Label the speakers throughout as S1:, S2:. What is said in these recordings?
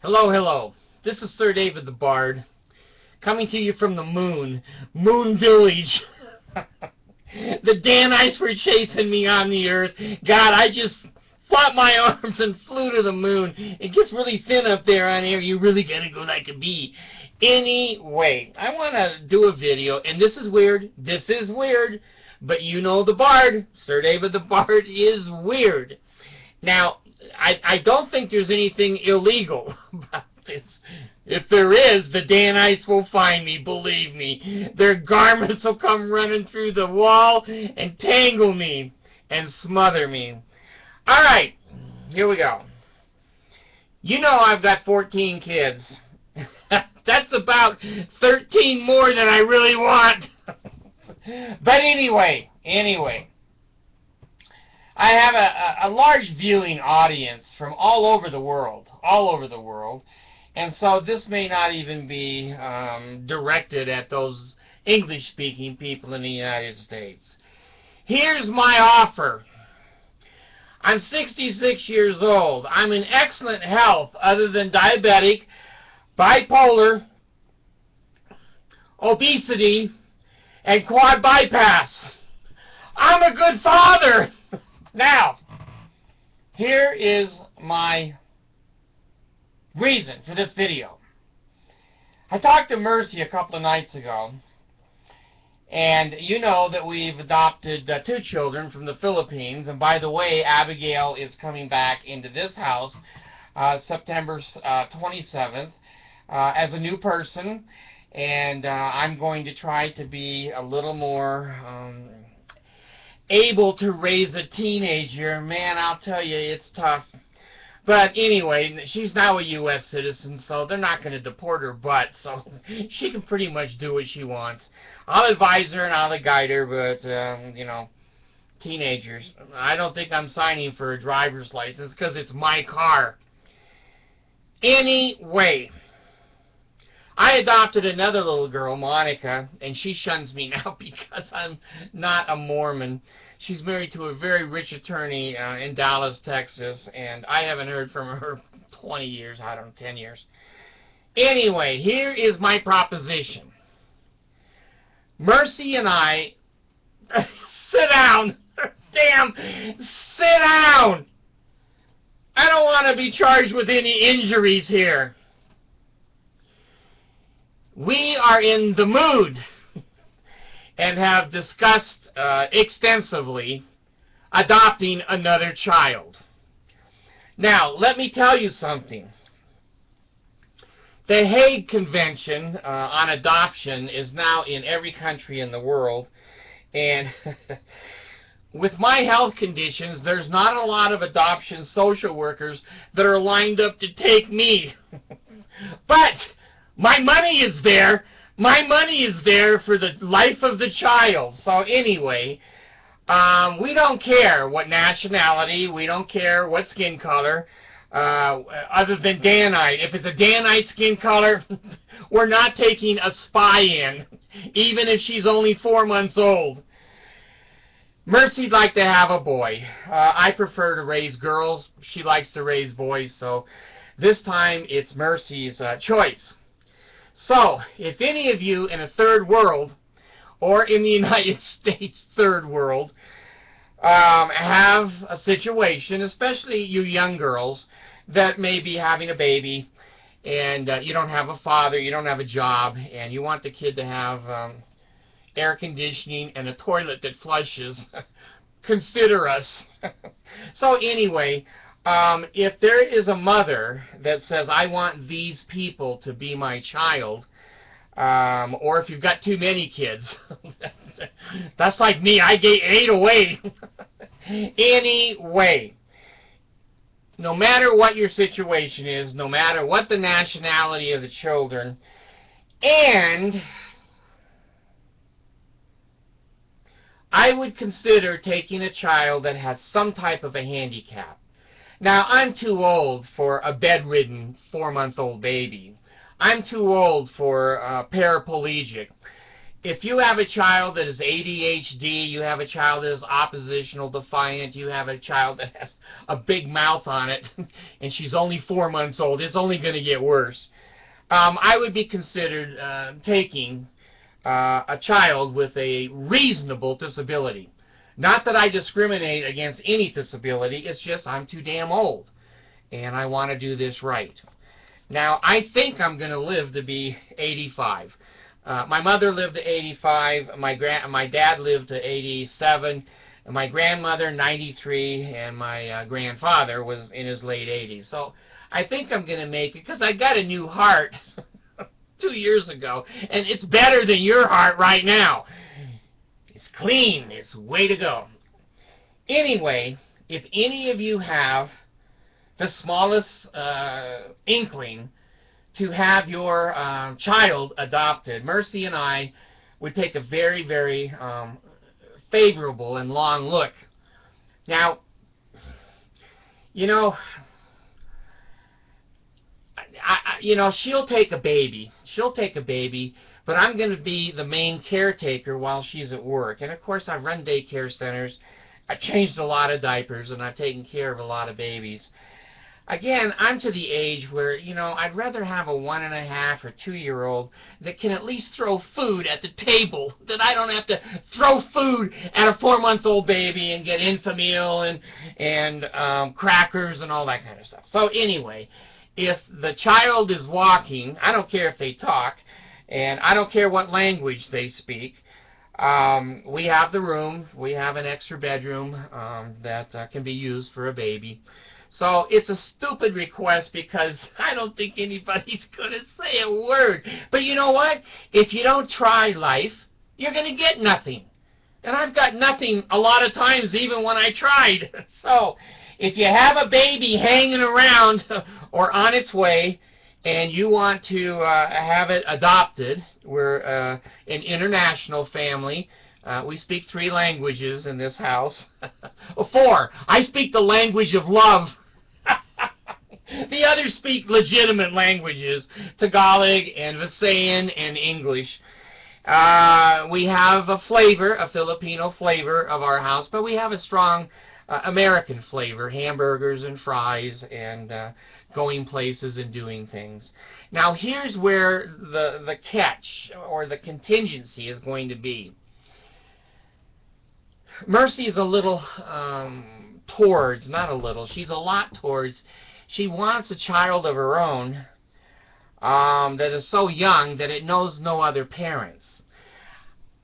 S1: Hello, hello. This is Sir David the Bard, coming to you from the moon, Moon Village. The Danites were chasing me on the earth. God, I just flapped my arms and flew to the moon. It gets really thin up there on air. You really gotta go like a bee. Anyway, I want to do a video, and this is weird. This is weird, but you know the Bard. Sir David the Bard is weird. Now, I don't think there's anything illegal about this. If there is, the Danites will find me, believe me. Their garments will come running through the wall and tangle me and smother me. Alright, here we go. You know I've got 14 kids. That's about 13 more than I really want. But anyway. I have a large viewing audience from all over the world, and so this may not even be directed at those English-speaking people in the United States. Here's my offer. I'm 66 years old. I'm in excellent health other than diabetic, bipolar, obesity, and quad bypass. I'm a good father. Now, here is my reason for this video. I talked to Mercy a couple of nights ago, and you know that we've adopted 2 children from the Philippines, and by the way, Abigail is coming back into this house September 27th as a new person, and I'm going to try to be a little more able to raise a teenager. Man, I'll tell you, it's tough. But anyway, she's now a U.S. citizen, so they're not going to deport her butt, so she can pretty much do what she wants. I'll advise her and I'll guide her, but, you know, teenagers. I don't think I'm signing for a driver's license because it's my car. Anyway, I adopted another little girl, Monica, and she shuns me now because I'm not a Mormon. She's married to a very rich attorney in Dallas, Texas, and I haven't heard from her 20 years, I don't know, 10 years. Anyway, here is my proposition. Mercy and I... Sit down! Damn! Sit down! I don't want to be charged with any injuries here. We are in the mood and have discussed extensively adopting another child. Now, let me tell you something. The Hague Convention on Adoption is now in every country in the world, and with my health conditions, there's not a lot of adoption social workers that are lined up to take me. But my money is there. My money is there for the life of the child. So anyway, we don't care what nationality. We don't care what skin color, other than Danite. If it's a Danite skin color, we're not taking a spy in, even if she's only 4 months old. Mercy'd like to have a boy. I prefer to raise girls. She likes to raise boys, so this time it's Mercy's choice. So, if any of you in a third world, or in the United States third world, have a situation, especially you young girls, that may be having a baby, and you don't have a father, you don't have a job, and you want the kid to have air conditioning and a toilet that flushes, consider us. So anyway, if there is a mother that says, I want these people to be my child, or if you've got too many kids, that's like me, I gave 8 away. Anyway, no matter what your situation is, no matter what the nationality of the children, and I would consider taking a child that has some type of a handicap. Now, I'm too old for a bedridden 4-month-old baby. I'm too old for paraplegic. if you have a child that is ADHD, you have a child that is oppositional defiant, you have a child that has a big mouth on it, and she's only 4 months old, it's only going to get worse. I would be considered taking a child with a reasonable disability. Not that I discriminate against any disability, it's just I'm too damn old, and I want to do this right. Now, I think I'm going to live to be 85. My mother lived to 85, my dad lived to 87, my grandmother 93, and my grandfather was in his late 80s. So I think I'm going to make it, because I got a new heart 2 years ago, and it's better than your heart right now. It's clean. It's way to go. Anyway, if any of you have the smallest inkling to have your child adopted, Mercy and I would take a very, very favorable and long look. Now, you know, she'll take a baby. She'll take a baby, but I'm going to be the main caretaker while she's at work. And, of course, I've run daycare centers. I've changed a lot of diapers, and I've taken care of a lot of babies. Again, I'm to the age where, I'd rather have a 1.5 or 2-year-old that can at least throw food at the table, that I don't have to throw food at a 4-month-old baby and get Enfamil and crackers and all that kind of stuff. So anyway, if the child is walking, I don't care if they talk, and I don't care what language they speak, we have the room, we have an extra bedroom that can be used for a baby. So it's a stupid request because I don't think anybody's going to say a word. But you know what? If you don't try life, you're going to get nothing. And I've got nothing a lot of times even when I tried. So if you have a baby hanging around or on its way and you want to have it adopted, we're an international family. We speak 3 languages in this house. 4. I speak the language of love. The others speak legitimate languages, Tagalog and Visayan and English. We have a flavor, a Filipino flavor of our house, but we have a strong American flavor, hamburgers and fries and going places and doing things. Now here's where the catch or the contingency is going to be. Mercy is a little not a little, she's a lot towards, she wants a child of her own that is so young that it knows no other parents.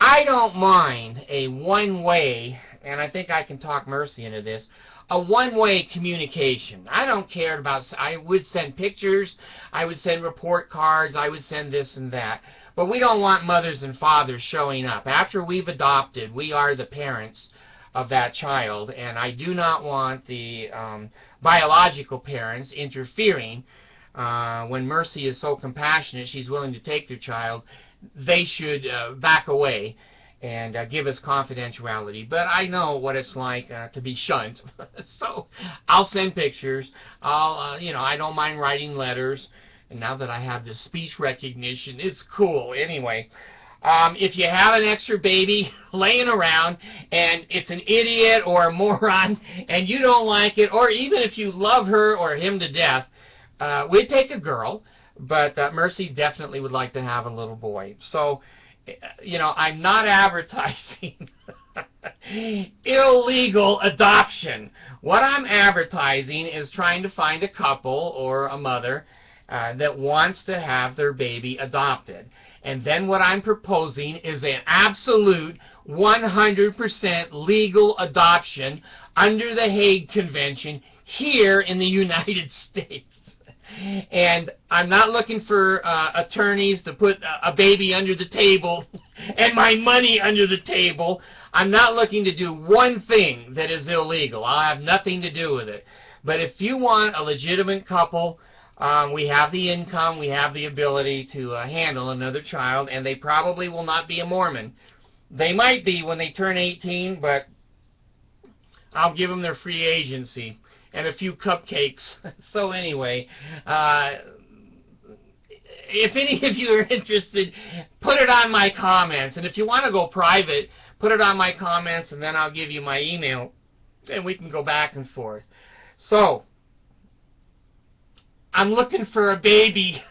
S1: I don't mind a one-way, and I think I can talk Mercy into this, a one-way communication. I don't care about, I would send pictures, I would send report cards, I would send this and that. But we don't want mothers and fathers showing up. After we've adopted, we are the parents of that child, and I do not want the biological parents interfering. When Mercy is so compassionate, she's willing to take their child, they should back away and give us confidentiality. But I know what it's like to be shunned. So I'll send pictures. I don't mind writing letters. And now that I have this speech recognition, it's cool. Anyway, if you have an extra baby laying around and it's an idiot or a moron and you don't like it, or even if you love her or him to death, we'd take a girl, but Mercy definitely would like to have a little boy. So, I'm not advertising illegal adoption. What I'm advertising is trying to find a couple or a mother that wants to have their baby adopted. And then what I'm proposing is an absolute 100% legal adoption under the Hague Convention here in the United States. And I'm not looking for attorneys to put a baby under the table and my money under the table. I'm not looking to do one thing that is illegal. I'll have nothing to do with it. But if you want a legitimate couple, we have the income, we have the ability to handle another child, and they probably will not be a Mormon. They might be when they turn 18, but I'll give them their free agency and a few cupcakes. So anyway, if any of you are interested, put it on my comments. And if you want to go private, put it on my comments, and then I'll give you my email, and we can go back and forth. So, I'm looking for a baby,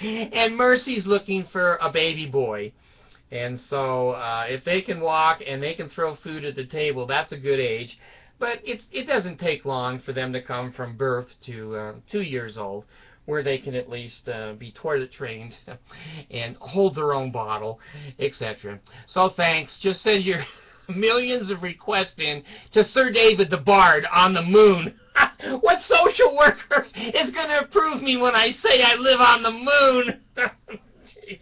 S1: and Mercy's looking for a baby boy. And so, if they can walk and they can throw food at the table, that's a good age. But it doesn't take long for them to come from birth to 2 years old, where they can at least be toilet trained and hold their own bottle, etc. So thanks. Just send your millions of requests in to Sir David the Bard on the moon. What social worker is going to approve me when I say I live on the moon? Jeez.